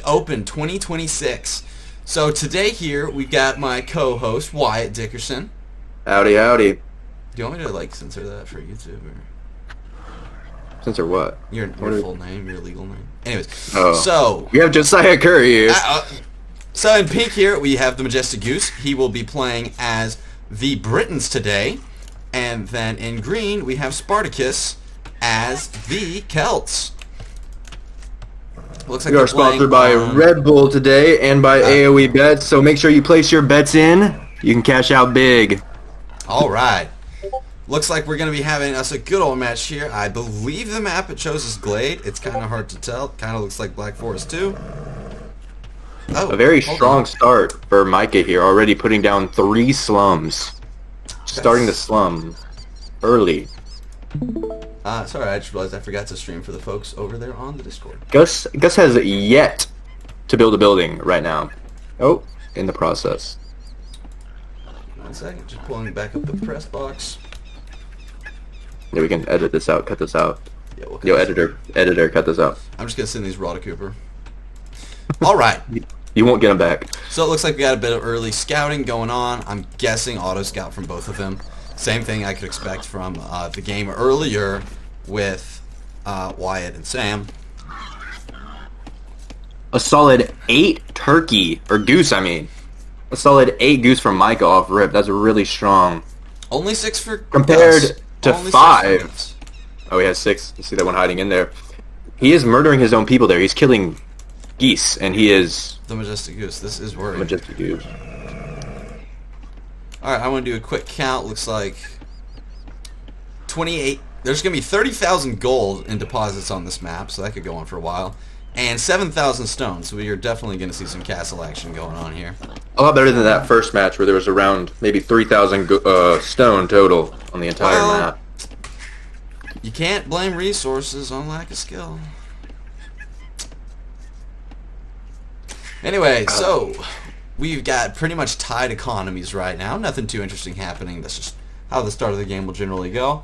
Open 2026. So today here we've got my co-host Wyatt Dickerson. Howdy, howdy. Do you want me to like censor that for YouTube or Censor what? Your full name, your legal name? Anyways, so you have Josiah Curry here. So in pink here we have the Majestic Goose. He will be playing as the Britons today, and then in green we have Sparticus as the Celts. Looks like we are sponsored by Red Bull today and by AOE Bets, so make sure you place your bets in. You can cash out big. All right. Looks like we're going to be having us a good old match here. I believe the map it shows is Glade. It's kind of hard to tell. Kind of looks like Black Forest too. Oh, a very strong start for Micah here, already putting down 3 slums. Starting the slum early. Sorry, I just realized I forgot to stream for the folks over there on the Discord. Gus has yet to build a building right now. Oh, in the process. 1 second, just pulling back up the press box. Yeah, we can edit this out, cut this out. Yeah, we'll Yo, editor, cut this out. I'm just gonna send these raw to Cooper. All right. You won't get them back. So it looks like we got a bit of early scouting going on. I'm guessing auto scout from both of them. Same thing I could expect from the game earlier with Wyatt and Sam. A solid 8 turkey, or goose, I mean. A solid 8 goose from Micah off rip. That's really strong. Only 6 for compared Gus. To only 5. Oh, he has 6. You see that one hiding in there. He is murdering his own people there. He's killing geese, and he is the Majestic Goose. This is worrying. Majestic Goose. Alright, I want to do a quick count. Looks like 28. There's going to be 30,000 gold in deposits on this map, so that could go on for a while. And 7,000 stones, so we are definitely going to see some castle action going on here. A lot better than that first match where there was around maybe 3,000 stone total on the entire map. You can't blame resources on lack of skill. Anyway, so we've got pretty much tied economies right now. Nothing too interesting happening. That's just how the start of the game will generally go.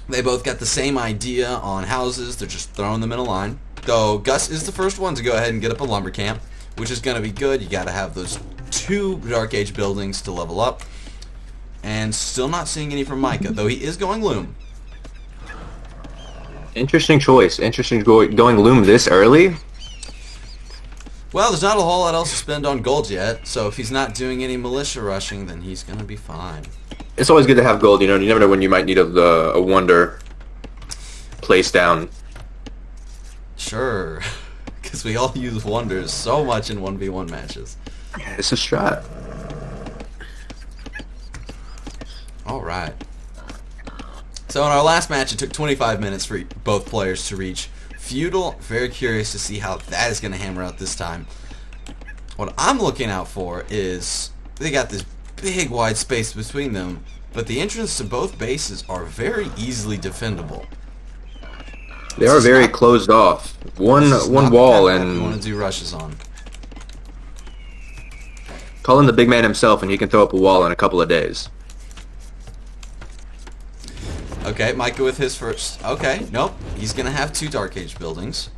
They both got the same idea on houses. They're just throwing them in a line. Though Gus is the first one to go ahead and get up a lumber camp, which is going to be good. You got to have those 2 Dark Age buildings to level up. And still not seeing any from Micah, though he is going loom. Interesting choice. Interesting going loom this early. Well, there's not a whole lot else to spend on gold yet, so if he's not doing any militia rushing, then he's going to be fine. It's always good to have gold, you know. You never know when you might need a wonder place down. Sure, because we all use wonders so much in 1v1 matches. It's a strat. Alright. So in our last match, it took 25 minutes for both players to reach Feudal. Very curious to see how that is going to hammer out this time. What I'm looking out for is they got this big wide space between them, but the entrance to both bases are very easily defendable. They are very closed off. One wall and you want to do rushes on. Call in the big man himself and he can throw up a wall in a couple of days. Okay, Micah with his first. Okay, nope. He's going to have 2 Dark Age buildings.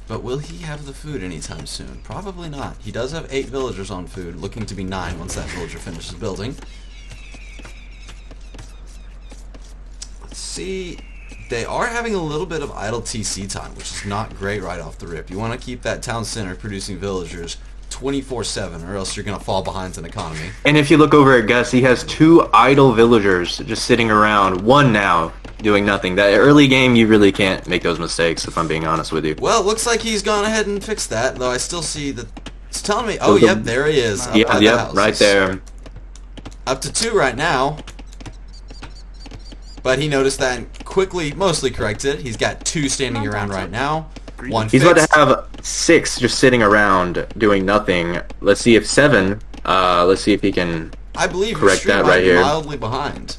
But will he have the food anytime soon? Probably not. He does have 8 villagers on food, looking to be 9 once that villager finishes building. Let's see. They are having a little bit of idle TC time, which is not great right off the rip. You want to keep that town center producing villagers 24/7, or else you're going to fall behind in economy. And if you look over at Gus, he has 2 idle villagers just sitting around. 1 now, doing nothing. That early game, you really can't make those mistakes, if I'm being honest with you. Well, it looks like he's gone ahead and fixed that, though I still see that it's telling me... Oh, yep, there he is. Yep, right there. Up to 2 right now. But he noticed that and quickly, mostly corrected. He's got 2 standing around right now. 1 He's fixed. about to have 6 just sitting around doing nothing. Let's see if 7. Let's see if he can. I believe correct that right here. Mildly behind.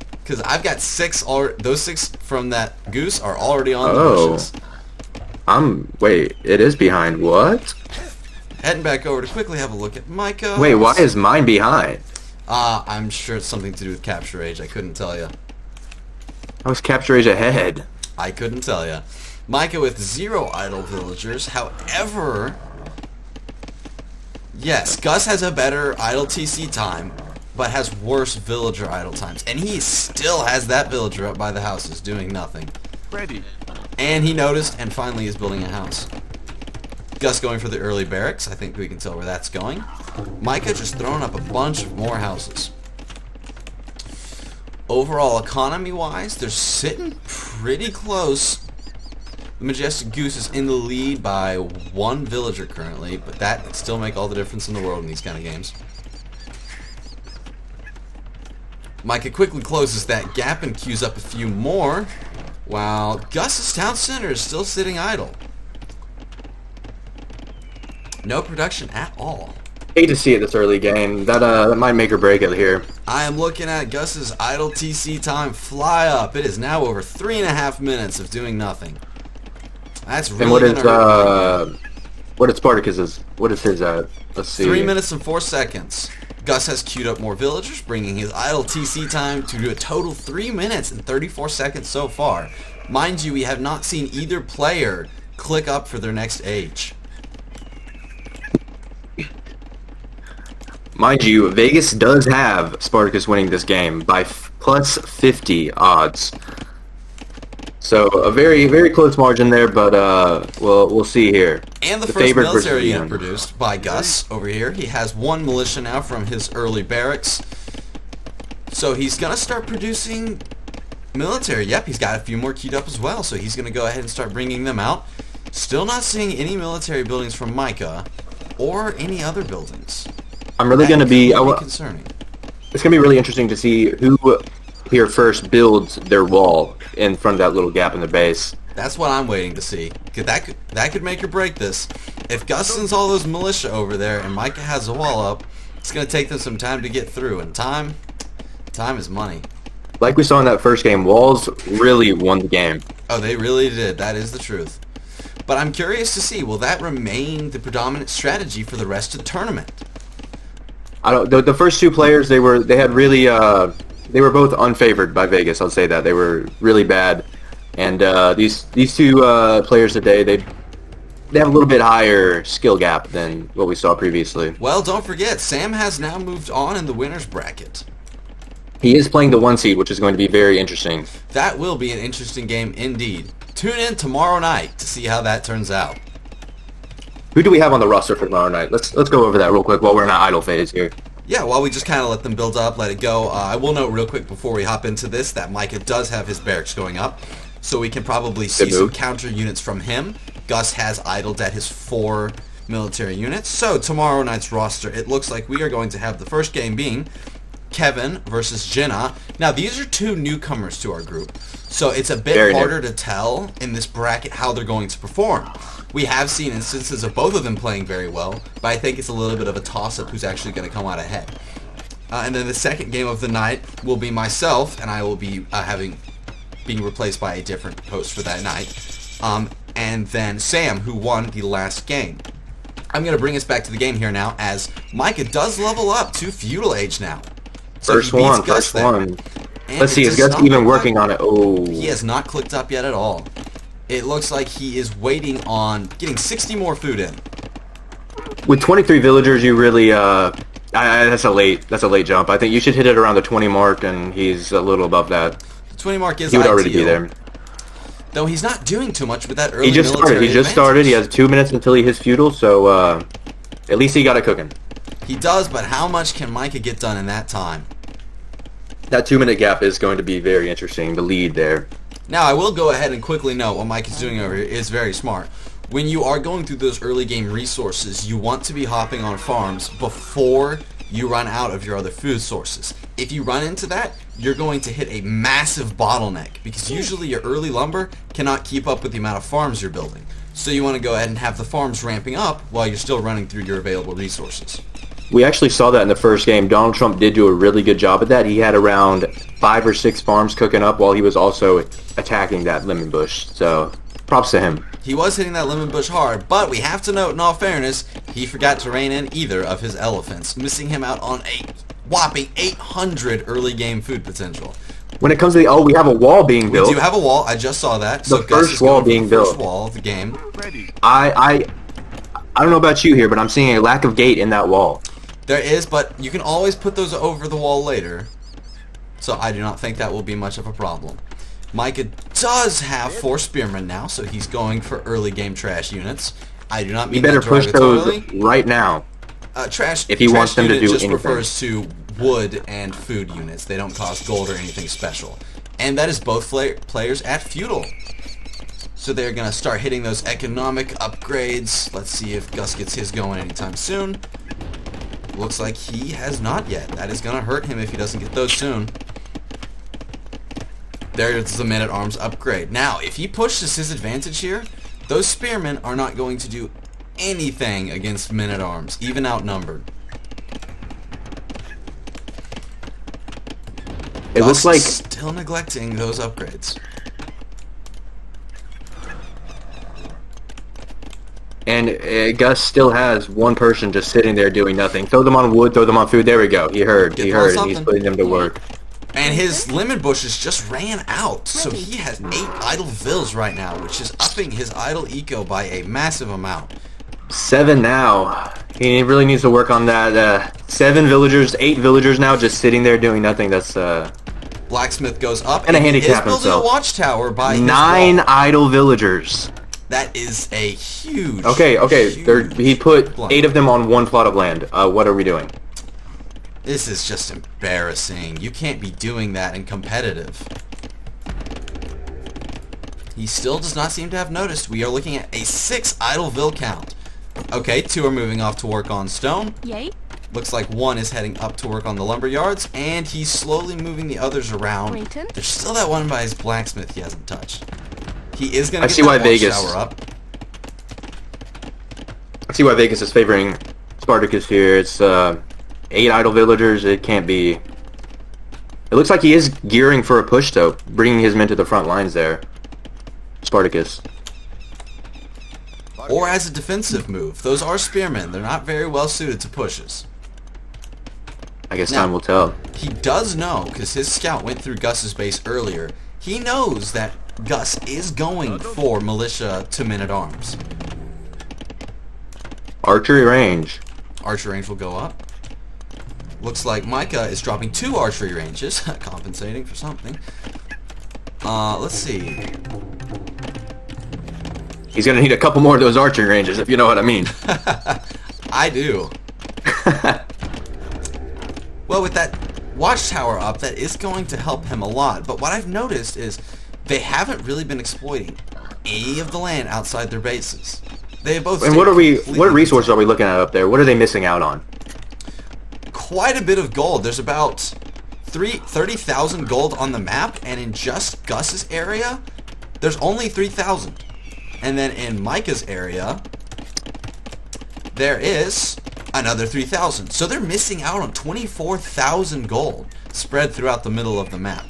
Because I've got 6. Those 6 from that goose are already on the bushes. Wait, it is behind. What? Heading back over to quickly have a look at Micah. Wait, why is mine behind? I'm sure it's something to do with capture age. I couldn't tell you. I was capture age ahead. I couldn't tell you. Micah with 0 idle villagers. However, yes, Gus has a better idle TC time, but has worse villager idle times. And he still has that villager up by the houses doing nothing. Ready. And he noticed and finally is building a house. Gus going for the early barracks. I think we can tell where that's going. Micah just throwing up a bunch of more houses. Overall, economy-wise, they're sitting pretty close. The Majestic Goose is in the lead by 1 villager currently, but that would still make all the difference in the world in these kind of games. Micah quickly closes that gap and queues up a few more, while Gus's town center is still sitting idle. No production at all. Hate to see it this early game. That might make or break it here. I am looking at Gus's idle TC time fly up. It is now over 3.5 minutes of doing nothing. That's really And what is gonna hurt. what is Sparticus's? What is his? Let's see. 3 minutes and 4 seconds. Gus has queued up more villagers, bringing his idle TC time to a total 3 minutes and 34 seconds so far. Mind you, we have not seen either player click up for their next age. Mind you, Vegas does have Spartacus winning this game by plus 50 odds. So a very, very close margin there, but we'll see here. And the first favored versus military the unit un- produced by Gus over here. He has 1 militia now from his early barracks. So he's going to start producing military. Yep, he's got a few more queued up as well. So he's going to go ahead and start bringing them out. Still not seeing any military buildings from Micah or any other buildings. I'm really going to be. Concerning. It's going to be really interesting to see who here first builds their wall in front of that little gap in the base. That's what I'm waiting to see. 'Cause that could make or break this. If Gus sends all those militia over there and Micah has a wall up, it's going to take them some time to get through. And time is money. Like we saw in that first game, walls really won the game. Oh, they really did. That is the truth. But I'm curious to see, will that remain the predominant strategy for the rest of the tournament? I don't. The first 2 players they were both unfavored by Vegas. I'll say that they were really bad, and these 2 players today they have a little bit higher skill gap than what we saw previously. Well, don't forget, Sam has now moved on in the winner's bracket. He is playing the 1 seed, which is going to be very interesting. That will be an interesting game indeed. Tune in tomorrow night to see how that turns out. Who do we have on the roster for tomorrow night? Let's go over that real quick while we're in an idle phase here. Yeah, while we just kind of let them build up, let it go. I will note real quick before we hop into this that Micah does have his barracks going up, so we can probably see some counter units from him. Gus has idled at his 4 military units. So tomorrow night's roster, it looks like we are going to have the first game being Kevin versus Jenna. Now, these are 2 newcomers to our group, so it's a bit harder to tell in this bracket how they're going to perform. We have seen instances of both of them playing very well, but I think it's a little bit of a toss-up who's actually going to come out ahead. And then the second game of the night will be myself, and I will be being replaced by a different host for that night. And then Sam, who won the last game. I'm going to bring us back to the game here now, as Micah does level up to feudal age now. So First one. Let's see, is Gus even working on it? Oh. He has not clicked up yet at all. It looks like he is waiting on getting 60 more food in. With 23 villagers, you really that's a late jump. I think you should hit it around the 20 mark, and he's a little above that. The 20 mark is he would ideal, already be there. Though he's not doing too much with that early He just started. He has 2 minutes until he hits feudal, so at least he got it cooking. He does, but how much can Micah get done in that time? That 2-minute gap is going to be very interesting. The lead there. Now, I will go ahead and quickly note what Mike is doing over here is very smart. When you are going through those early game resources, you want to be hopping on farms before you run out of your other food sources. If you run into that, you're going to hit a massive bottleneck, because usually your early lumber cannot keep up with the amount of farms you're building. So you want to go ahead and have the farms ramping up while you're still running through your available resources. We actually saw that in the first game. Donald Trump did do a really good job at that. He had around 5 or 6 farms cooking up while he was also attacking that lemon bush. So, props to him. He was hitting that lemon bush hard, but we have to note, in all fairness, he forgot to rein in either of his elephants, missing him out on a whopping 800 early game food potential. when it comes to the... Oh, we have a wall being built. We do have a wall. I just saw that. So the first wall being built. First wall of the game. I don't know about you here, but I'm seeing a lack of gate in that wall. There is, but you can always put those over the wall later. So I do not think that will be much of a problem. Micah does have 4 spearmen now, so he's going for early game trash units. I do not mean He better that push those derogatorily. right now. Trash. If he wants them to do just anything. refers to wood and food units. They don't cost gold or anything special. And that is both players at feudal. So they're going to start hitting those economic upgrades. Let's see if Gus gets his going anytime soon. Looks like he has not yet. That is going to hurt him if he doesn't get those soon. There's the men-at-arms upgrade. Now, if he pushes his advantage here, those spearmen are not going to do anything against men-at-arms, even outnumbered. It looks like... still neglecting those upgrades. And Gus still has one person just sitting there doing nothing. Throw them on wood, throw them on food. There we go. He heard. He heard. And he's putting them to work. And his lemon bushes just ran out, so he has 8 idle vills right now, which is upping his idle eco by a massive amount. 7 now. He really needs to work on that. 7 villagers, 8 villagers now just sitting there doing nothing. That's Blacksmith goes up, and a he handicap is building himself. a watchtower by 9 his wall. idle villagers. That is a huge. Okay. Huge He put blunder. 8 of them on 1 plot of land. What are we doing? This is just embarrassing. You can't be doing that in competitive. He still does not seem to have noticed. We are looking at a 6 idle vill count. Okay, 2 are moving off to work on stone. Yay. Looks like 1 is heading up to work on the lumber yards, and he's slowly moving the others around. Clayton? There's still that one by his blacksmith he hasn't touched. He is going I to see get why that Vegas- watchtower up. I see why Vegas is favoring Sparticus here. It's 8 idle villagers. It can't be. It looks like he is gearing for a push, though, bringing his men to the front lines there. Sparticus. Or as a defensive move. Those are spearmen. They're not very well suited to pushes. I guess Now- time will tell. He does know, because his scout went through Gus's base earlier, he knows that Gus is going for militia to men-at-arms. Archery range. Archery range will go up. Looks like Micah is dropping 2 archery ranges, compensating for something. Let's see. He's gonna need a couple more of those archery ranges, if you know what I mean. I do. Well, with that watchtower up, that is going to help him a lot. But what I've noticed is they haven't really been exploiting any of the land outside their bases. They have both. And what resources are we looking at up there? What are they missing out on? Quite a bit of gold. There's about 30,000 gold on the map, and in just Gus's area, there's only 3,000. And then in Micah's area, there is another 3,000. So they're missing out on 24,000 gold spread throughout the middle of the map,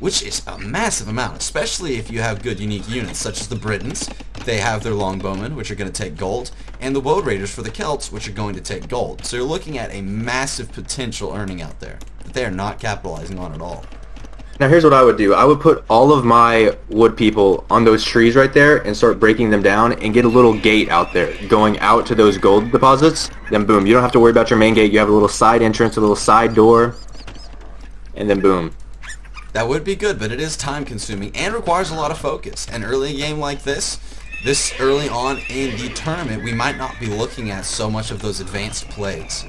which is a massive amount, especially if you have good unique units, such as the Britons. They have their longbowmen, which are going to take gold, and the Woad Raiders for the Celts, which are going to take gold. So you're looking at a massive potential earning out there that they are not capitalizing on at all. Now here's what I would do. I would put all of my wood people on those trees right there and start breaking them down and get a little gate out there going out to those gold deposits. Then boom, you don't have to worry about your main gate. You have a little side entrance, a little side door, and then boom. That would be good, but it is time consuming and requires a lot of focus. An early game like this early on in the tournament, we might not be looking at so much of those advanced plays.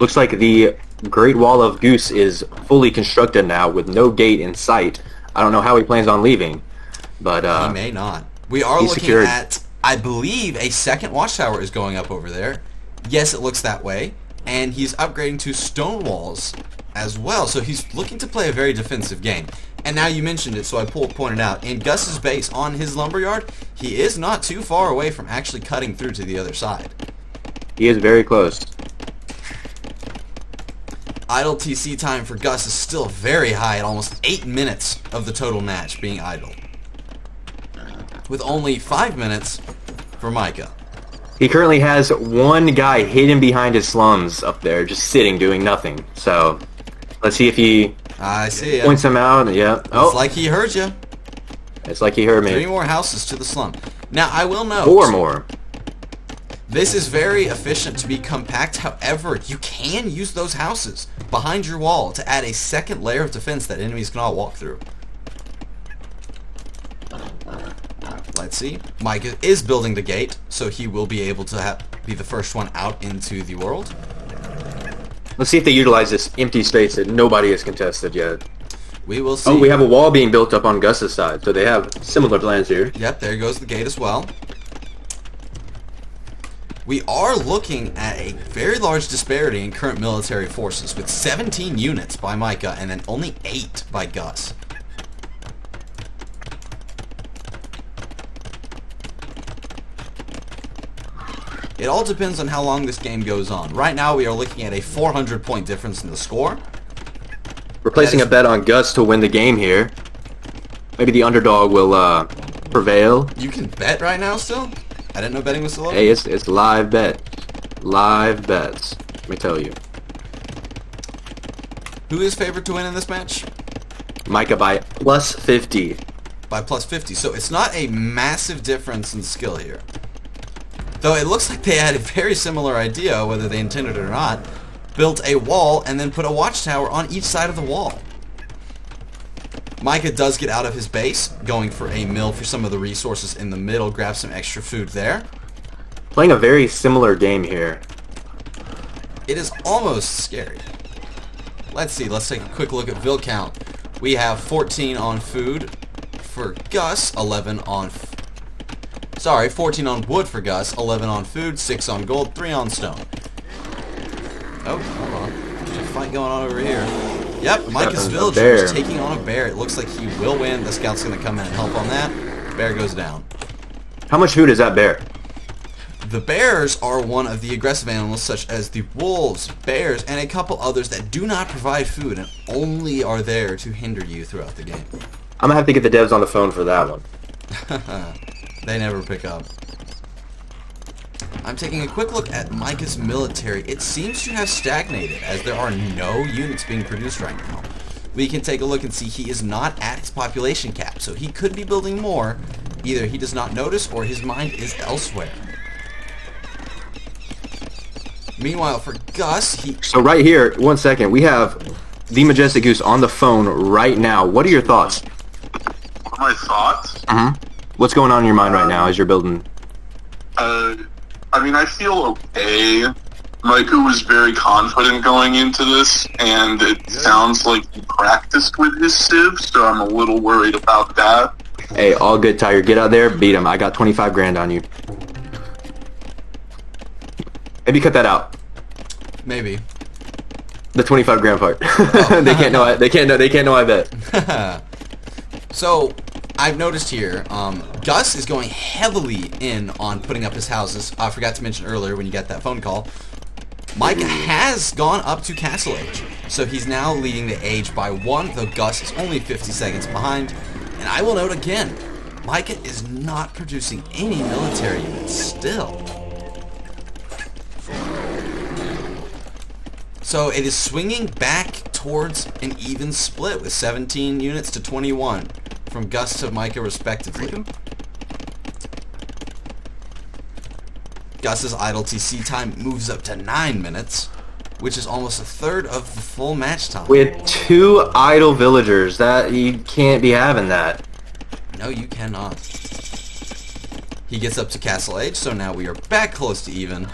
Looks like the Great Wall of Goose is fully constructed now with no gate in sight. I don't know how he plans on leaving, but He may not. We are he's looking secured. at, I believe, a second watchtower is going up over there. Yes, it looks that way. And he's upgrading to stone walls as well. So he's looking to play a very defensive game. And now you mentioned it, so I pointed out. In Gus's base on his lumberyard, he is not too far away from actually cutting through to the other side. he is very close. Idle TC time for Gus is still very high at almost 8 minutes of the total match being idle, with only 5 minutes for Micah. He currently has one guy hidden behind his slums up there, just sitting, doing nothing. So, let's see if he I see ya. Points him out. Yeah. It's like he heard you. It's like he heard me. 3 more houses to the slum. Now, I will note... 4 more. This is very efficient to be compact. However, you can use those houses behind your wall to add a second layer of defense that enemies cannot walk through. Let's see. Mike is building the gate, so he will be able to be the first one out into the world. Let's see if they utilize this empty space that nobody has contested yet. We will see. Oh, we have a wall being built up on Gus's side, so they have similar plans here. Yep, there goes the gate as well. We are looking at a very large disparity in current military forces, with 17 units by Micah and then only 8 by Gus. It all depends on how long this game goes on. Right now, we are looking at a 400-point difference in the score. We're placing a bet on Gus to win the game here. Maybe the underdog will prevail. You can bet right now still? I didn't know betting was still open. Hey, it's live bet. Live bets. Let me tell you. Who is favored to win in this match? Micah by plus 50. By plus 50. So it's not a massive difference in skill here. Though it looks like they had a very similar idea, whether they intended it or not. Built a wall and then put a watchtower on each side of the wall. Micah does get out of his base, going for a mill for some of the resources in the middle, grab some extra food there. Playing a very similar game here. It is almost scary. Let's see, let's take a quick look at Vil count. We have 14 on food for Gus, 11 on... 14 on wood for Gus, 11 on food, 6 on gold, 3 on stone. Oh, hold on. There's a fight going on over here. Yep, Micah's villager is taking on a bear. It looks like he will win. The scout's going to come in and help on that. Bear goes down. How much food is that bear? The bears are one of the aggressive animals, such as the wolves, bears, and a couple others that do not provide food and only are there to hinder you throughout the game. I'm going to have to get the devs on the phone for that one. They never pick up. I'm taking a quick look at Micah's military. It seems to have stagnated, as there are no units being produced right now. We can take a look and see he is not at his population cap, so he could be building more. Either he does not notice or his mind is elsewhere. Meanwhile, for Gus, So right here, 1 second, we have the Majestic Goose on the phone right now. What are your thoughts? What are my thoughts? What's going on in your mind right now as you're building? I mean, I feel okay. Micah was very confident going into this, and it sounds like he practiced with his civ, so I'm a little worried about that. Hey, all good, Tiger. Get out there, beat him. I got 25 grand on you. Maybe cut that out. maybe. The 25 grand part. They can't know. They can't know. I bet. So, I've noticed here, Gus is going heavily in on putting up his houses. I forgot to mention earlier when you got that phone call. Micah has gone up to Castle Age, so he's now leading the age by 1, though Gus is only 50 seconds behind. And I will note again, Micah is not producing any military units still. So it is swinging back towards an even split with 17 units to 21 from Gus to Micah respectively. Gus's idle TC time moves up to 9 minutes, which is almost a third of the full match time. With 2 idle villagers, that you can't be having that. No, you cannot. He gets up to Castle Age, so now we are back close to even.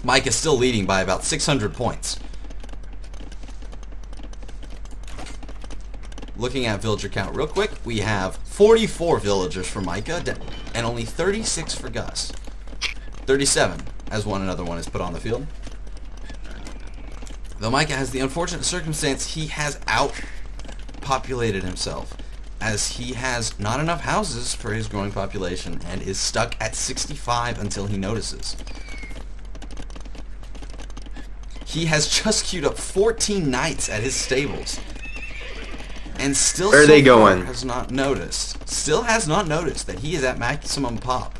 Mike is still leading by about 600 points. Looking at villager count real quick, we have 44 villagers for Micah and only 36 for Gus. 37, as another one is put on the field. Though Micah has the unfortunate circumstance he has outpopulated himself, as he has not enough houses for his growing population and is stuck at 65 until he notices. He has just queued up 14 knights at his stables. And still Where are they going? Has not noticed. Still has not noticed that he is at maximum pop.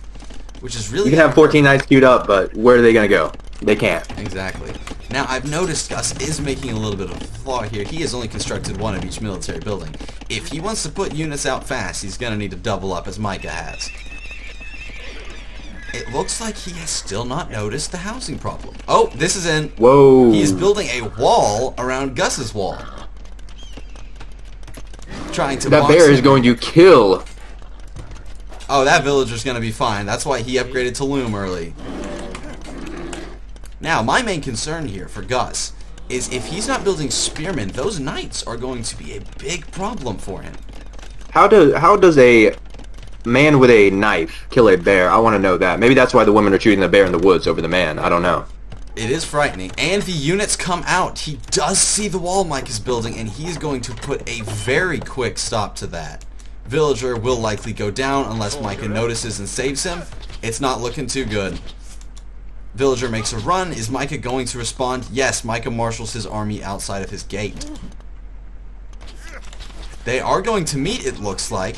Which is really... You can have 14 knights queued up, but where are they going to go? They can't. Exactly. Now, I've noticed Gus is making a little bit of a flaw here. He has only constructed one of each military building. If he wants to put units out fast, he's going to need to double up as Micah has. It looks like he has still not noticed the housing problem. Oh, this is in. Whoa. He's building a wall around Gus's wall. Trying to That box bear him. is going to kill. Oh, that villager's going to be fine. That's why he upgraded to Loom early. Now, my main concern here for Gus is if he's not building spearmen, those knights are going to be a big problem for him. How does a man with a knife kill a bear? I want to know that. Maybe that's why the women are shooting the bear in the woods over the man. I don't know. It is frightening. And the units come out. He does see the wall Mike is building, and he's going to put a very quick stop to that. Villager will likely go down unless Micah notices and saves him. It's not looking too good. Villager makes a run. Is Micah going to respond? Yes, Micah marshals his army outside of his gate. They are going to meet, it looks like.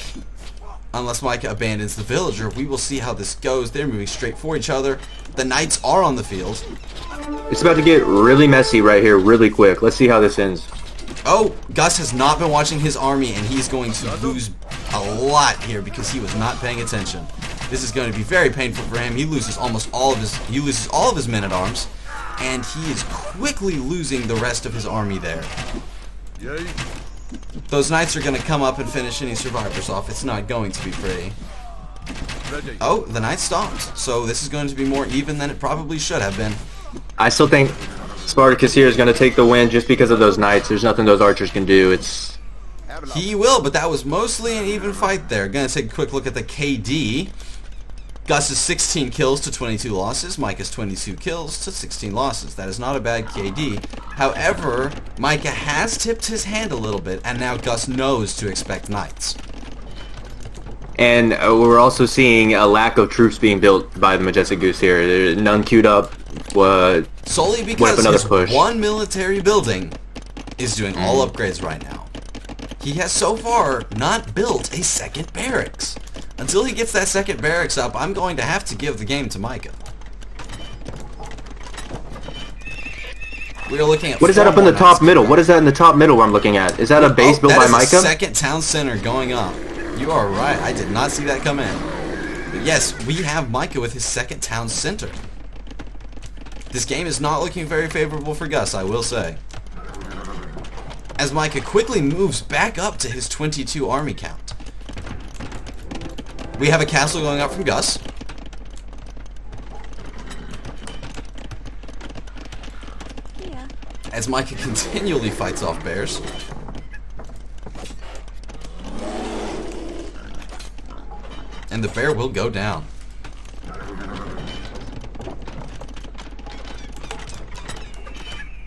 Unless Micah abandons the villager. We will see how this goes. They're moving straight for each other. The knights are on the field. It's about to get really messy right here, really quick. Let's see how this ends. Oh, Gus has not been watching his army, and he's going to lose a lot here because he was not paying attention. This is going to be very painful for him. He loses almost all of his men-at-arms, and he is quickly losing the rest of his army there. Those knights are going to come up and finish any survivors off. It's not going to be pretty. Oh, the knights stopped. So this is going to be more even than it probably should have been. I still think Sparticus here is going to take the win just because of those knights. There's nothing those archers can do. He will, but that was mostly an even fight there. Going to take a quick look at the KD. Gus is 16 kills to 22 losses. Micah's 22 kills to 16 losses. That is not a bad KD. However, Micah has tipped his hand a little bit, and now Gus knows to expect knights. And we're also seeing a lack of troops being built by the Majestic Goose here. There's none queued up. Solely What because if another his push? one military building is doing all upgrades right now. He has so far not built a second barracks. Until he gets that second barracks up, I'm going to have to give the game to Micah. We are looking at What is that up in the top middle? What is that in the top middle where I'm looking at? Is that a base built by That Micah? is the second town center going up. You are right. I did not see that come in. But yes, we have Micah with his second town center. This game is not looking very favorable for Gus, I will say. As Micah quickly moves back up to his 22 army count. We have a castle going up from Gus. Yeah. As Micah continually fights off bears. And the bear will go down.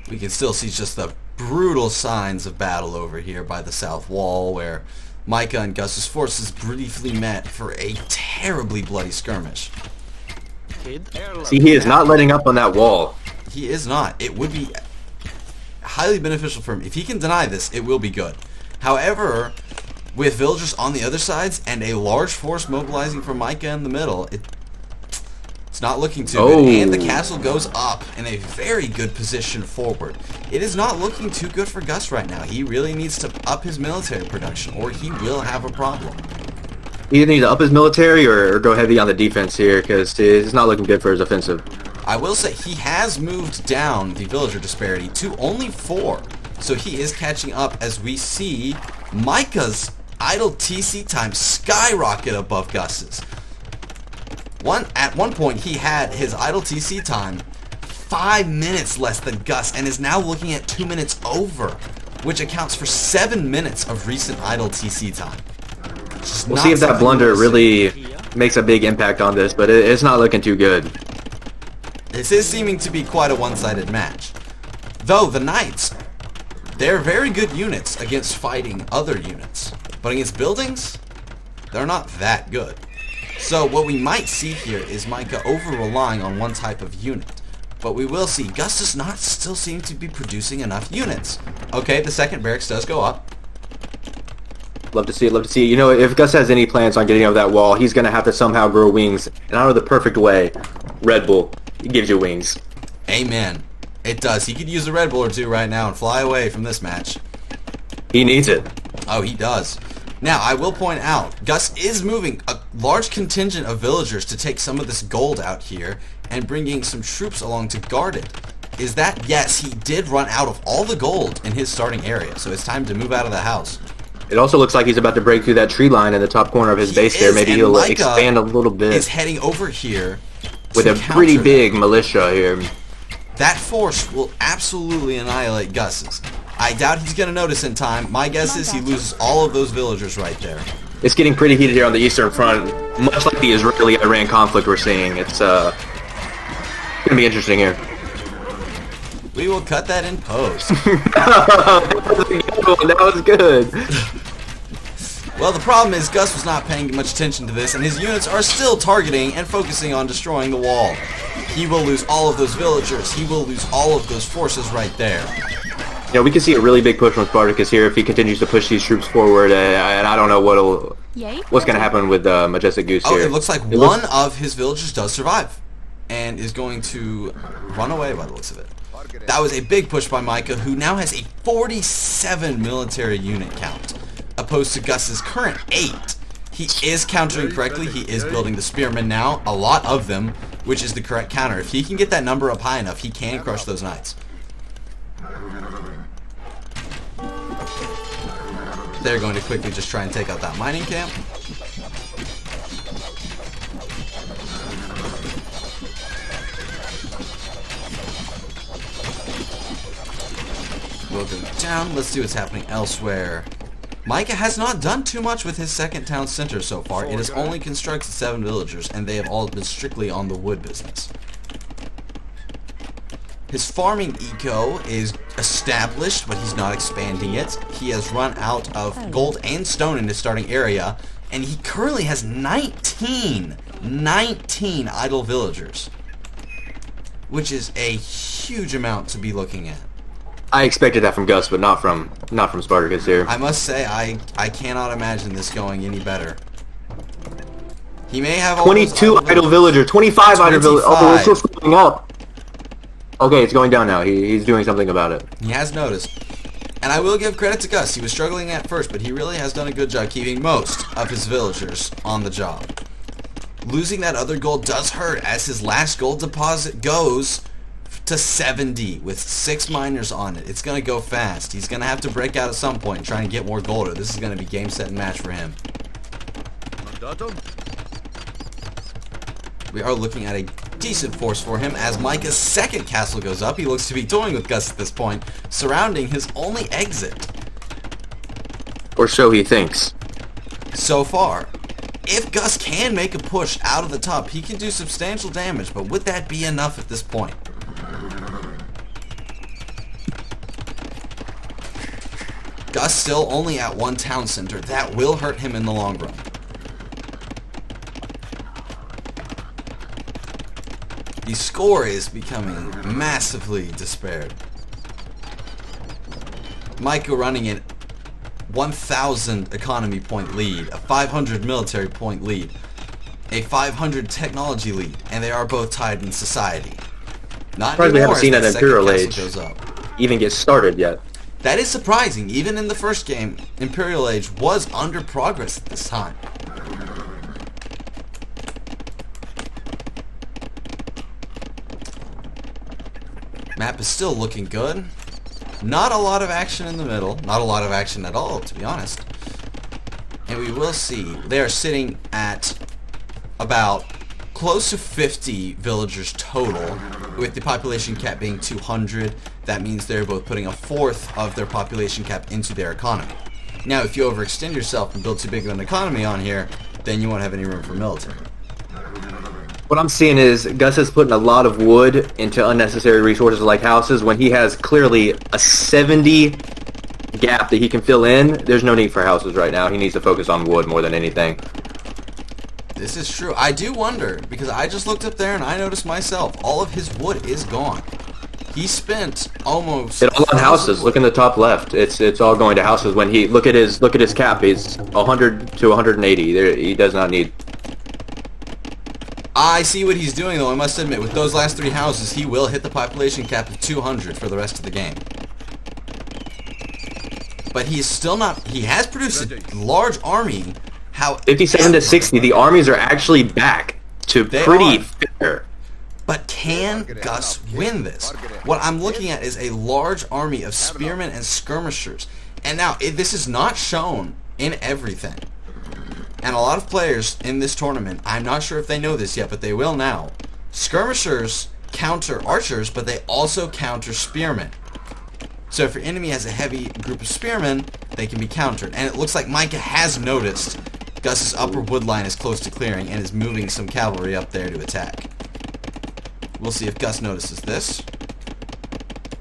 We can still see just the brutal signs of battle over here by the south wall where Micah and Gus's forces briefly met for a terribly bloody skirmish. See, he is not letting up on that wall. He is not. It would be highly beneficial for him. If he can deny this, it will be good. However, with villagers on the other sides and a large force mobilizing from Micah in the middle, it's not looking too good. And the castle goes up in a very good position forward. It is not looking too good for Gus right now. He really needs to up his military production or he will have a problem. He either needs to up his military or go heavy on the defense here because it's not looking good for his offensive. I will say he has moved down the villager disparity to only 4. So he is catching up as we see Micah's idle TC time skyrocket above Gus's. At one point he had his idle TC time 5 minutes less than Gus and is now looking at 2 minutes over, which accounts for 7 minutes of recent idle TC time. We'll see if that blunder really makes a big impact on this, but it's not looking too good. This is seeming to be quite a one-sided match. Though the knights, they're very good units against fighting other units. But against buildings, they're not that good. So what we might see here is Micah over-relying on one type of unit. But we will see Gus does not still seem to be producing enough units. Okay, the second barracks does go up. Love to see it, love to see it. You know, if Gus has any plans on getting over that wall, he's going to have to somehow grow wings. And out of the perfect way, Red Bull, he gives you wings. Amen. It does. He could use a Red Bull or two right now and fly away from this match. He needs it. Oh, he does. Now, I will point out, Gus is moving a large contingent of villagers to take some of this gold out here and bringing some troops along to guard it. Is that? Yes, he did run out of all the gold in his starting area, so it's time to move out of the house. It also looks like he's about to break through that tree line in the top corner of his base there. Maybe he'll expand a little bit. Is heading over here with a pretty big militia here. That force will absolutely annihilate Gus's. I doubt he's going to notice in time. My guess is he loses all of those villagers right there. It's getting pretty heated here on the Eastern Front, much like the Israeli-Iran conflict we're seeing. It's going to be interesting here. We will cut that in post. That was good. Well, the problem is Gus was not paying much attention to this, and his units are still targeting and focusing on destroying the wall. He will lose all of those villagers. He will lose all of those forces right there. Yeah, we can see a really big push from Sparticus here if he continues to push these troops forward, and I don't know what's going to happen with Majestic Goose here. Oh, it looks like one of his villagers does survive and is going to run away by the looks of it. That was a big push by Micah, who now has a 47 military unit count, opposed to Gus's current 8. He is countering correctly. He is building the spearmen now, a lot of them, which is the correct counter. If he can get that number up high enough, he can crush those knights. They're going to quickly just try and take out that mining camp. We'll go down. Let's see what's happening elsewhere. Micah has not done too much with his second town center so far. It has only constructed 7 villagers, and they have all been strictly on the wood business. His farming eco is established, but he's not expanding it. He has run out of gold and stone in his starting area, and he currently has 19 idle villagers, which is a huge amount to be looking at. I expected that from Gus, but not from Spartacus here. I must say, I cannot imagine this going any better. He may have 22 idle villagers, 25 idle villagers. Oh, it's just going up. Okay, it's going down now. He's doing something about it. He has noticed. And I will give credit to Gus. He was struggling at first, but he really has done a good job keeping most of his villagers on the job. Losing that other gold does hurt, as his last gold deposit goes to 70 with 6 miners on it. It's going to go fast. He's going to have to break out at some point and try and get more gold, or this is going to be game, set, and match for him. We are looking at a decent force for him as Micah's second castle goes up. He looks to be toying with Gus at this point, surrounding his only exit. Or so he thinks. So far. If Gus can make a push out of the top, he can do substantial damage, but would that be enough at this point? Gus still only at 1 town center. That will hurt him in the long run. The score is becoming massively despaired. Micah running in 1,000 economy point lead, a 500 military point lead, a 500 technology lead, and they are both tied in society. Not surprised we haven't seen that an Imperial Age even get started yet. That is surprising. Even in the first game, Imperial Age was under progress at this time. Map is still looking good. Not a lot of action in the middle. Not a lot of action at all, to be honest. And we will see. They are sitting at about close to 50 villagers total, with the population cap being 200. That means they're both putting 1/4 of their population cap into their economy. Now, if you overextend yourself and build too big of an economy on here, then you won't have any room for military. What I'm seeing is Gus is putting a lot of wood into unnecessary resources like houses when he has clearly a 70 gap that he can fill in. There's no need for houses right now. He needs to focus on wood more than anything. This is true. I do wonder, because I just looked up there and I noticed myself, all of his wood is gone. He spent almost... It's all on houses. Look in the top left. It's all going to houses. When he look at his cap, he's 100 to 180. There, he does not need. I see what he's doing, though. I must admit, with those last 3 houses, he will hit the population cap of 200 for the rest of the game. But he is still not... He has produced a large army. 57 to 60. The armies are actually back to pretty fair. But can Gus win this? What I'm looking at is a large army of spearmen and skirmishers. And now, this is not shown in everything. And a lot of players in this tournament, I'm not sure if they know this yet, but they will now. Skirmishers counter archers, but they also counter spearmen. So if your enemy has a heavy group of spearmen, they can be countered. And it looks like Micah has noticed Gus's upper wood line is close to clearing and is moving some cavalry up there to attack. We'll see if Gus notices this.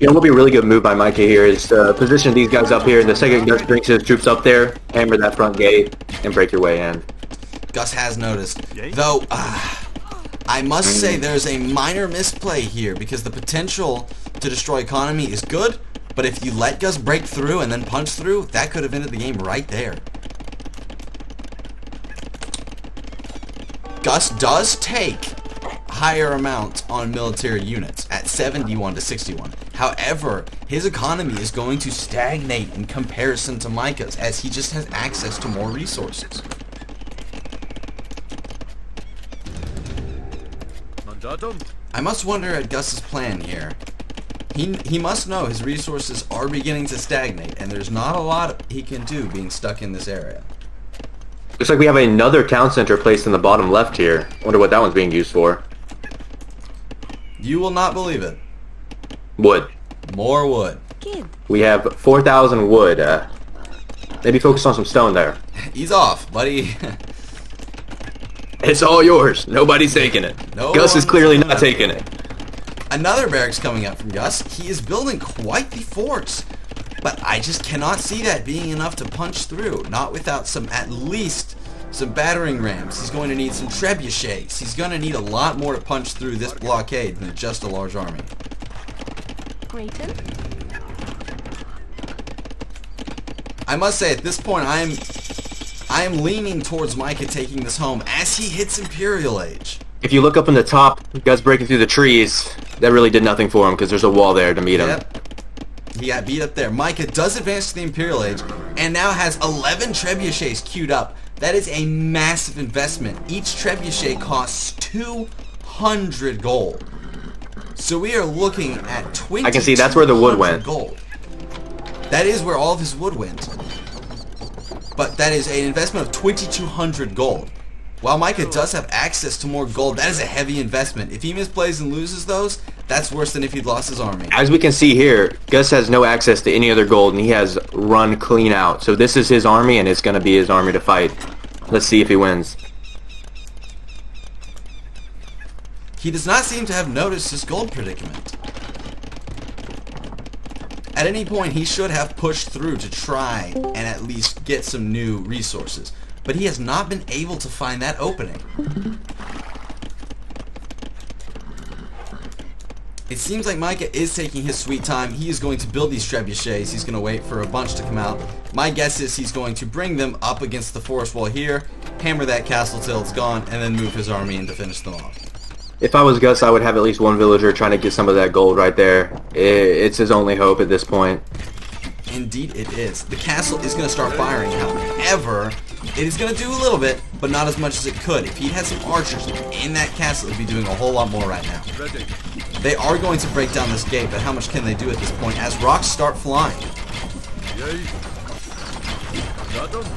You know what would be a really good move by Micah here is position these guys up here, and the second Gus brings his troops up there, hammer that front gate, and break your way in. Gus has noticed. Though, I must say there's a minor misplay here, because the potential to destroy economy is good, but if you let Gus break through and then punch through, that could have ended the game right there. Gus does take higher amounts on military units at 71 to 61. However, his economy is going to stagnate in comparison to Micah's as he just has access to more resources. I must wonder at Gus's plan here. He must know his resources are beginning to stagnate and there's not a lot he can do being stuck in this area. Looks like we have another town center placed in the bottom left here. Wonder what that one's being used for. You will not believe it. Wood. More wood. Kid. We have 4,000 wood. Maybe focus on some stone there. He's off, buddy. It's all yours. Nobody's taking it. No Gus is one's clearly not taking it. Another barracks coming up from Gus. He is building quite the forts. But I just cannot see that being enough to punch through. Not without some, at least, some battering rams. He's going to need some trebuchets. He's going to need a lot more to punch through this blockade than just a large army. Grayton. I must say, at this point, I am leaning towards Micah taking this home as he hits Imperial Age. If you look up in the top, Gus breaking through the trees, that really did nothing for him because there's a wall there to meet him. Yep. He got beat up there. Micah does advance to the Imperial Age and now has 11 trebuchets queued up. That is a massive investment. Each trebuchet costs 200 gold. So we are looking at 20. I can see that's where the wood went. Gold. That is where all of his wood went. But that is an investment of 2,200 gold. While Micah does have access to more gold, that is a heavy investment. If he misplays and loses those, that's worse than if he'd lost his army. As we can see here, Gus has no access to any other gold, and he has run clean out. So this is his army, and it's going to be his army to fight. Let's see if he wins. He does not seem to have noticed his gold predicament. At any point, he should have pushed through to try and at least get some new resources. But he has not been able to find that opening. It seems like Micah is taking his sweet time. He is going to build these trebuchets. He's going to wait for a bunch to come out. My guess is he's going to bring them up against the forest wall here, hammer that castle till it's gone, and then move his army in to finish them off. If I was Gus, I would have at least one villager trying to get some of that gold right there. It's his only hope at this point. Indeed it is. The castle is going to start firing. However, it is going to do a little bit, but not as much as it could. If he had some archers in that castle, it would be doing a whole lot more right now. They are going to break down this gate, but how much can they do at this point as rocks start flying?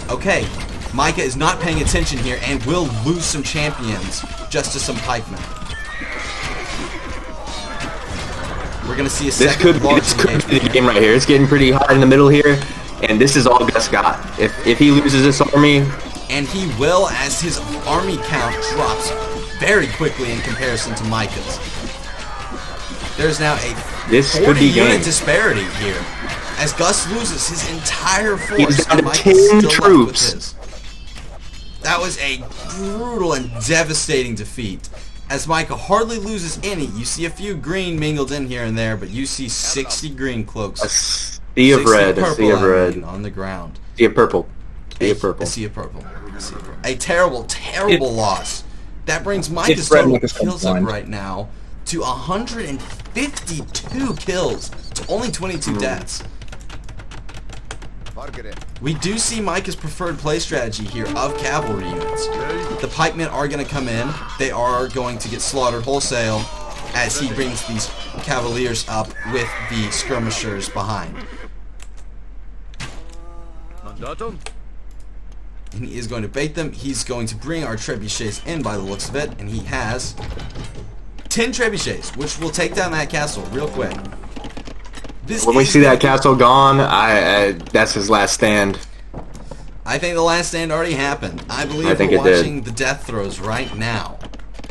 Okay, Micah is not paying attention here and will lose some champions just to some pikemen. We're going to see a second large This could be the game right here. It's getting pretty hot in the middle here, and this is all Gus got. If he loses this army... And he will, as his army count drops very quickly in comparison to Micah's. There's now a 40-unit disparity here. As Gus loses his entire force, he's down to Micah's 10 still troops. left with his. That was a brutal and devastating defeat. As Micah hardly loses any, you see a few green mingled in here and there, but you see 60 green cloaks. A sea of red, a sea of red. On the ground. Sea of purple. Sea of purple. A sea of purple. A terrible, terrible loss That brings Micah's Fred total Lucas kills up combined. right now to 152 kills to only 22 deaths. We do see Micah's preferred play strategy here of cavalry units. The pikemen are going to come in. They are going to get slaughtered wholesale as he brings these cavaliers up with the skirmishers behind. And he is going to bait them. He's going to bring our trebuchets in by the looks of it. And he has 10 trebuchets, which will take down that castle real quick. When we see that castle gone, that's his last stand. I think the last stand already happened. I believe I think we're it did. watching the death throes right now.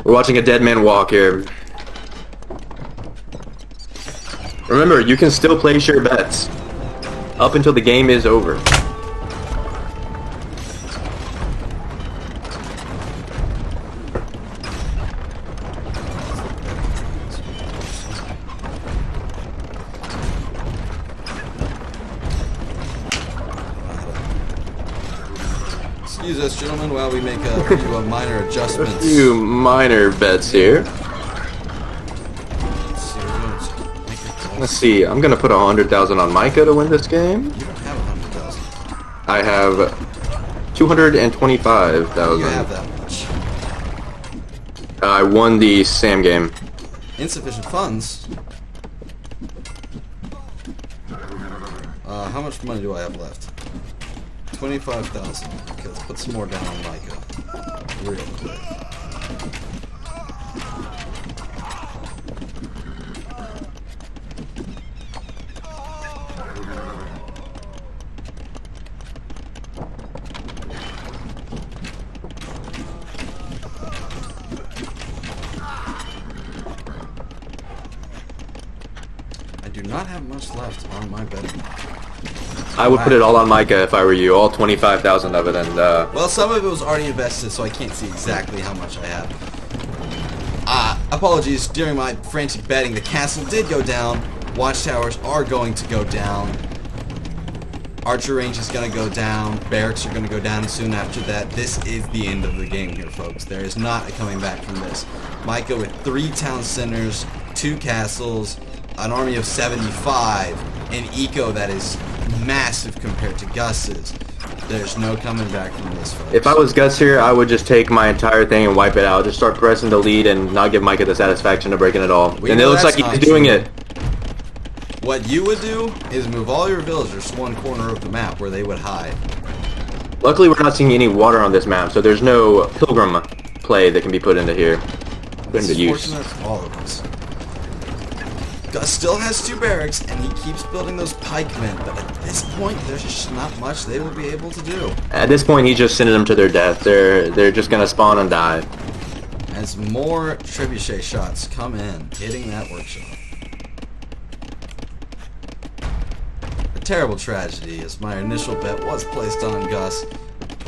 We're watching a dead man walk here. Remember, you can still place your bets up until the game is over. Excuse us, gentlemen, while we make a few minor adjustments. A few minor bets here. Let's see. I'm gonna put 100,000 on Micah to win this game. You don't have 100,000. I have 225,000. You have that much. I won the Sam game. Insufficient funds. How much money do I have left? 25,000. Okay, let's put some more down on Micah. Real quick. I do not have much left on my betting. I would put it all on Micah if I were you. All 25,000 of it, and Well, some of it was already invested, so I can't see exactly how much I have. Apologies, during my frantic betting, the castle did go down. Watchtowers are going to go down. Archer range is going to go down. Barracks are going to go down soon after that. This is the end of the game here, folks. There is not a coming back from this. Micah with 3 town centers, 2 castles, an army of 75, an eco that is massive compared to Gus's. There's no coming back from this, folks. if I was Gus here, I would just take my entire thing and wipe it out. Just start pressing the lead and not give Micah the satisfaction of breaking it all. We And it know looks like that's he's not doing true. it. What you would do is move all your villagers to one corner of the map where they would hide. Luckily, we're not seeing any water on this map, so there's no pilgrim play that can be put into here. Put This into is use. fortunate for all of us. Gus still has 2 barracks, and he keeps building those pikemen, but at this point, there's just not much they will be able to do. At this point, he's just sending them to their death. They're just gonna spawn and die. As more trebuchet shots come in, hitting that workshop. A terrible tragedy, as my initial bet was placed on Gus.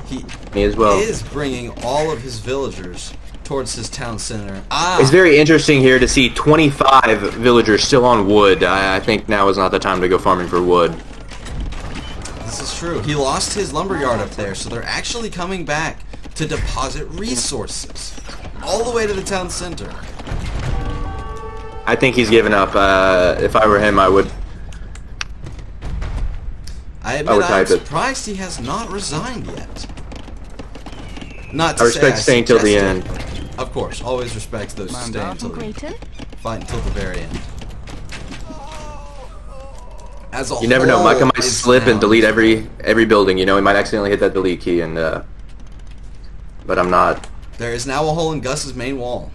He Me as well. is bringing all of his villagers towards his town center. It's very interesting here to see 25 villagers still on wood. I think now is not the time to go farming for wood. This is true. He lost his lumberyard up there, so they're actually coming back to deposit resources all the way to the town center. I think he's given up. If I were him, I would. I would admit I'm type it. surprised he has not resigned yet. Not to I respect say staying till the suggest end. it, but of course, always respect those who stay until the Grayton? fight until the very end. As a You never know. Micah whole, might it's slip and down. delete every building. You know, he might accidentally hit that delete key, and but I'm not. There is now a hole in Gus's main wall.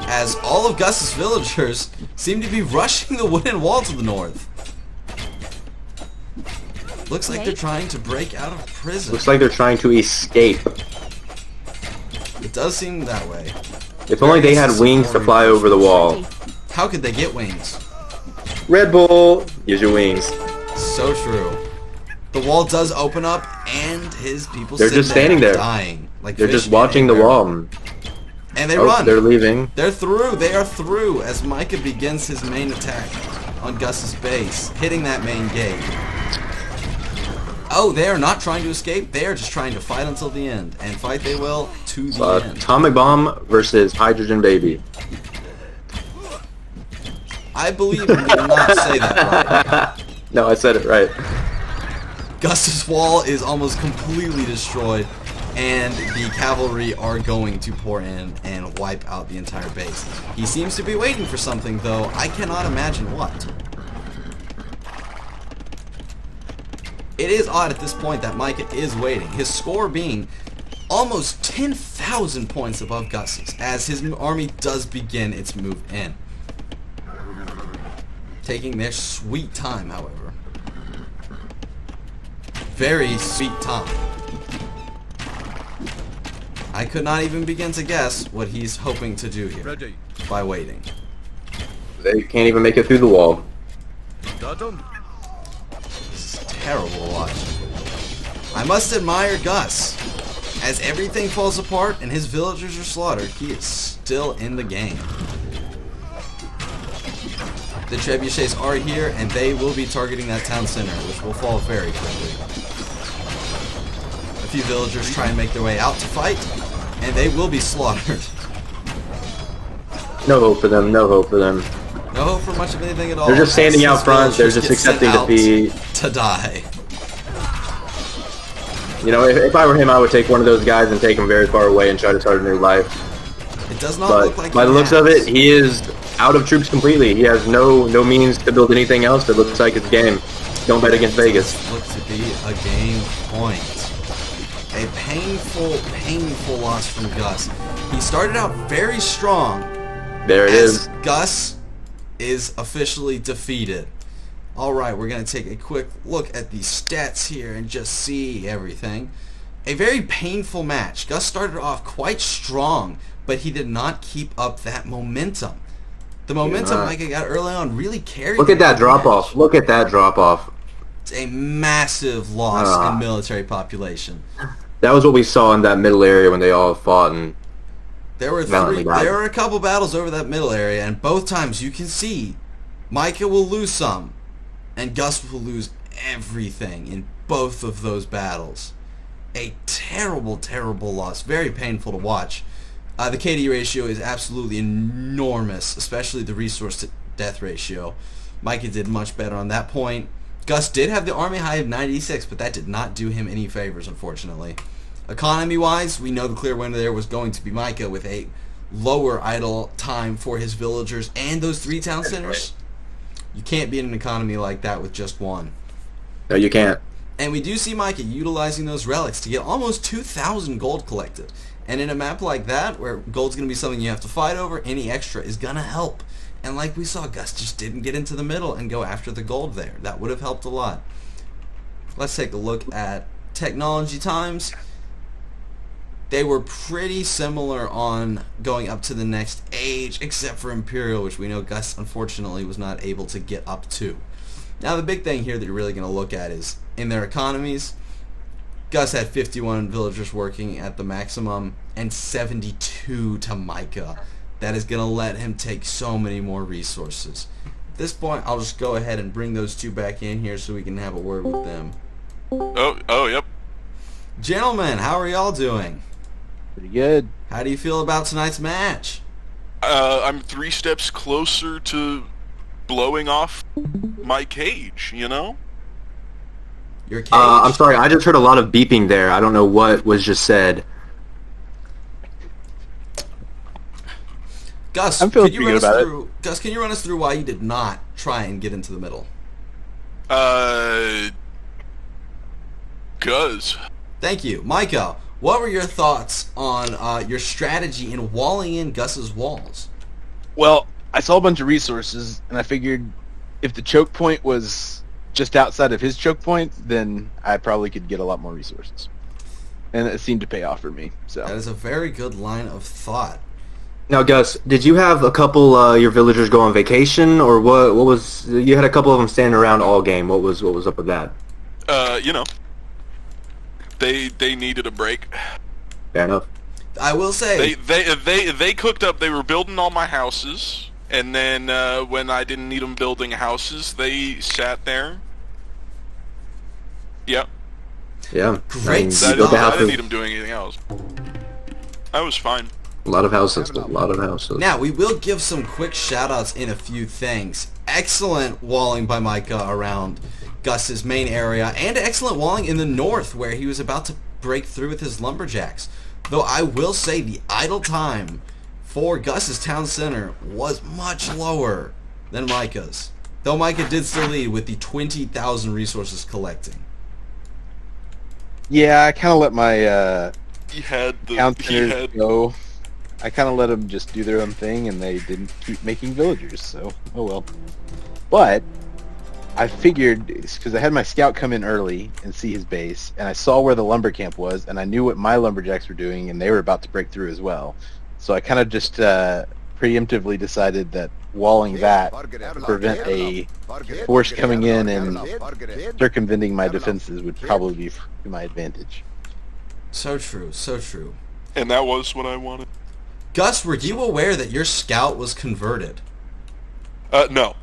As all of Gus's villagers seem to be rushing the wooden wall to the north. Looks like they're trying to break out of prison. Looks like they're trying to escape. It does seem that way. If only they had wings to fly over the wall. How could they get wings? Red Bull, use your wings. So true. The wall does open up, and his people They're sit just standing there. dying. Like They're fish just in watching a the barrel. wall. And they Oh, run. they're leaving. They're through. They are through as Micah begins his main attack on Gus's base, hitting that main gate. Oh, they are not trying to escape. They are just trying to fight until the end. And fight they will to the end. Atomic Bomb versus Hydrogen Baby. I believe you did not say that right. No, I said it right. Gus's wall is almost completely destroyed, and the cavalry are going to pour in and wipe out the entire base. He seems to be waiting for something, though. I cannot imagine what. It is odd at this point that Micah is waiting, his score being almost 10,000 points above Gus's, as his army does begin its move in. Taking their sweet time, however. Very sweet time. I could not even begin to guess what he's hoping to do here by waiting. They can't even make it through the wall. This is terrible to watch. I must admire Gus. As everything falls apart and his villagers are slaughtered, he is still in the game. The trebuchets are here, and they will be targeting that town center, which will fall very quickly. A few villagers try and make their way out to fight, and they will be slaughtered. No hope for them, no hope for them. No hope for much of anything at all. They're just standing out front, they're just accepting defeat. To die. You know, if I were him, I would take one of those guys and take him very far away and try to start a new life. It does not But look like by the looks of it, he is out of troops completely. He has no means to build anything else. It looks like it's game. Don't bet against Vegas. Looks to be a game point. A painful loss from Gus. He started out very strong. There it is. Gus is officially defeated. Alright, we're going to take a quick look at the stats here and just see everything. A very painful match. Gus started off quite strong, but he did not keep up that momentum. The momentum Micah got early on really carried. Look at that drop off. Look at that drop off. It's a massive loss in military population. That was what we saw in that middle area when they all fought. And there were a couple battles over that middle area, and both times you can see Micah will lose some, and Gus will lose everything in both of those battles. A terrible loss. Very painful to watch. The KD ratio is absolutely enormous, especially the resource to death ratio. Micah did much better on that point. Gus did have the army high of 96, but that did not do him any favors, unfortunately. Economy-wise, we know the clear winner there was going to be Micah with a lower idle time for his villagers and those 3 town centers. You can't beat an economy like that with just one. No, you can't. And we do see Micah utilizing those relics to get almost 2,000 gold collected. And in a map like that, where gold's going to be something you have to fight over, any extra is going to help. And like we saw, Gus just didn't get into the middle and go after the gold there. That would have helped a lot. Let's take a look at technology times. They were pretty similar on going up to the next age, except for Imperial, which we know Gus, unfortunately, was not able to get up to. Now, the big thing here that you're really going to look at is in their economies. Gus had 51 villagers working at the maximum and 72 to Micah. That is going to let him take so many more resources. At this point, I'll just go ahead and bring those two back in here so we can have a word with them. Yep. Gentlemen, how are y'all doing? Pretty good. How do you feel about tonight's match? I'm 3 steps closer to blowing off my cage, you know? Your cage? I'm sorry, I just heard a lot of beeping there. I don't know what was just said. Gus, I'm feeling can you pretty run good us about through? Gus, can you run us through why you did not try and get into the middle? Cuz. Thank you, Micah. What were your thoughts on your strategy in walling in Gus's walls? Well, I saw a bunch of resources, and I figured if the choke point was just outside of his choke point, then I probably could get a lot more resources. And it seemed to pay off for me. So That is a very good line of thought. Now, Gus, did you have a couple your villagers go on vacation, or what? What was you had a couple of them standing around all game? What was up with that? You know, they needed a break. Fair enough. I will say They cooked up. They were building all my houses, and then when I didn't need them building houses, they sat there. Yep. Yeah. Great You stuff. built a I house didn't with need him doing anything else. I was fine. a lot of houses. A lot of houses. Now, we will give some quick shout-outs in a few things. Excellent walling by Micah around Gus's main area, and excellent walling in the north, where he was about to break through with his lumberjacks. Though I will say the idle time for Gus's town center was much lower than Micah's. Though Micah did still lead with the 20,000 resources collecting. Yeah, I kind of let my He had the. town He centers had. go. I kind of let them just do their own thing, and they didn't keep making villagers. So, oh well. But I figured, because I had my scout come in early and see his base, and I saw where the lumber camp was, and I knew what my lumberjacks were doing, and they were about to break through as well. So I kind of just preemptively decided that walling that to prevent a force coming in and circumventing my defenses would probably be to my advantage. So true, so true. And that was what I wanted. Gus, were you aware that your scout was converted? No.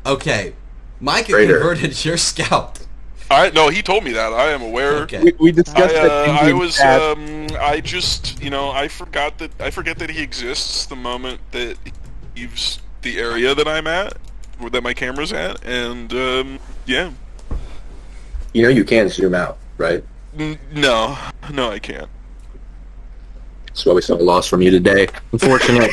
Okay. Micah Traitor. converted your scout. No, he told me that. I am aware. Okay. We discussed that. I Indian was, chat. I just, I forgot that, I forget that he exists the moment that he leaves the area that I'm at, or that my camera's at, and, yeah. You know you can zoom out, right? No, I can't. That's why we saw a loss from you today. Unfortunate.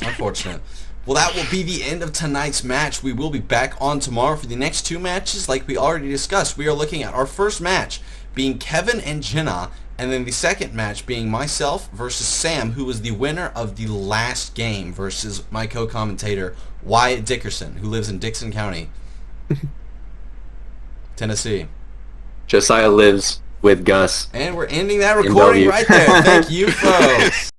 Unfortunate. Well, that will be the end of tonight's match. We will be back on tomorrow for the next two matches. Like we already discussed, we are looking at our first match being Kevin and Jenna, and then the second match being myself versus Sam, who was the winner of the last game versus my co-commentator, Wyatt Dickerson, who lives in Dixon County, Tennessee. Josiah lives with Gus. And we're ending that recording W. right there. Thank you, folks.